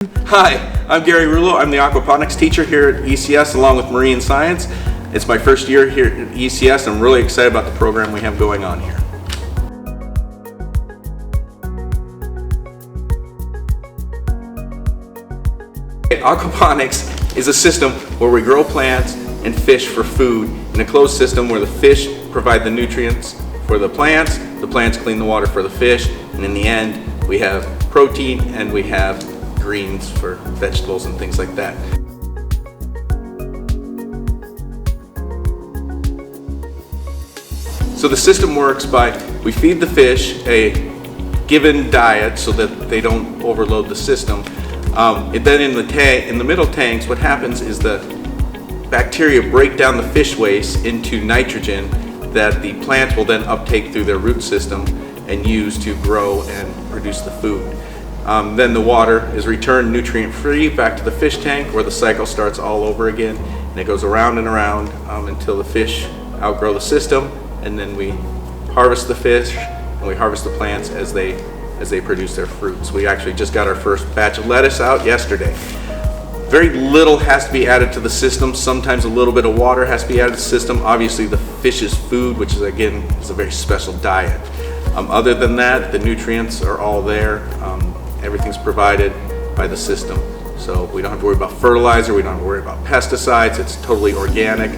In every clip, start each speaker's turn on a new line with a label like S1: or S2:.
S1: Hi, I'm Gary Rulo. I'm the aquaponics teacher here at ECS along with marine science. It's my first year here at ECS. I'm really excited about the program we have going on here. Aquaponics is a system where we grow plants and fish for food in a closed system where the fish provide the nutrients for the plants clean the water for the fish, and in the end we have protein and we have greens for vegetables and things like that. So the system works by, we feed the fish a given diet so that they don't overload the system. Then in the middle tanks, what happens is the bacteria break down the fish waste into nitrogen that the plants will then uptake through their root system and use to grow and produce the food. Then the water is returned nutrient-free back to the fish tank, where the cycle starts all over again, and it goes around and around until the fish outgrow the system, and then we harvest the fish and we harvest the plants as they produce their fruits. We actually just got our first batch of lettuce out yesterday. Very little has to be added to the system. Sometimes a little bit of water has to be added to the system. Obviously the fish's food, which is again is a very special diet. Other than that, the nutrients are all there. Everything's provided by the system. So we don't have to worry about fertilizer, we don't have to worry about pesticides, it's totally organic.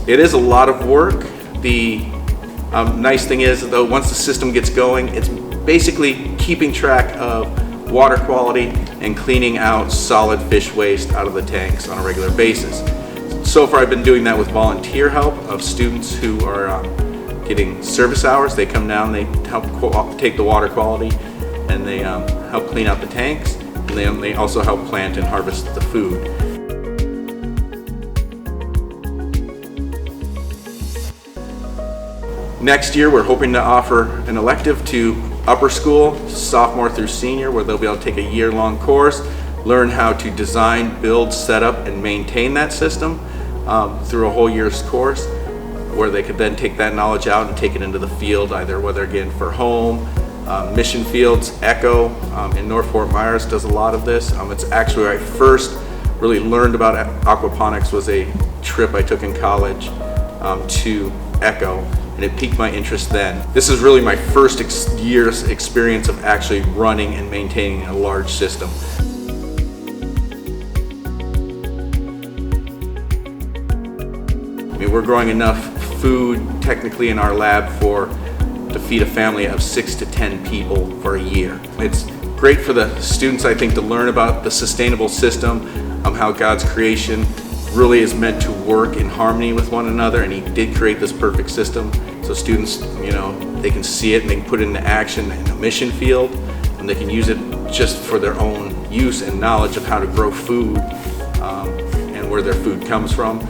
S1: It is a lot of work. The nice thing is, though, once the system gets going, it's basically keeping track of water quality and cleaning out solid fish waste out of the tanks on a regular basis. So far I've been doing that with volunteer help of students who are getting service hours. They come down, they help take the water quality, and they help clean out the tanks, and they also help plant and harvest the food. Next year we're hoping to offer an elective to upper school, sophomore through senior, where they'll be able to take a year-long course, learn how to design, build, set up, and maintain that system through a whole year's course, where they could then take that knowledge out and take it into the field, either whether again for home, mission fields. Echo in North Fort Myers does a lot of this. It's actually where I first really learned about aquaponics was a trip I took in college to Echo, and it piqued my interest then. This is really my first year's experience of actually running and maintaining a large system. I mean, we're growing enough food technically in our lab to feed a family of 6 to 10 people for a year. It's great for the students, I think, to learn about the sustainable system, how God's creation really is meant to work in harmony with one another, and He did create this perfect system. So students, they can see it and they can put it into action in a mission field, and they can use it just for their own use and knowledge of how to grow food and where their food comes from.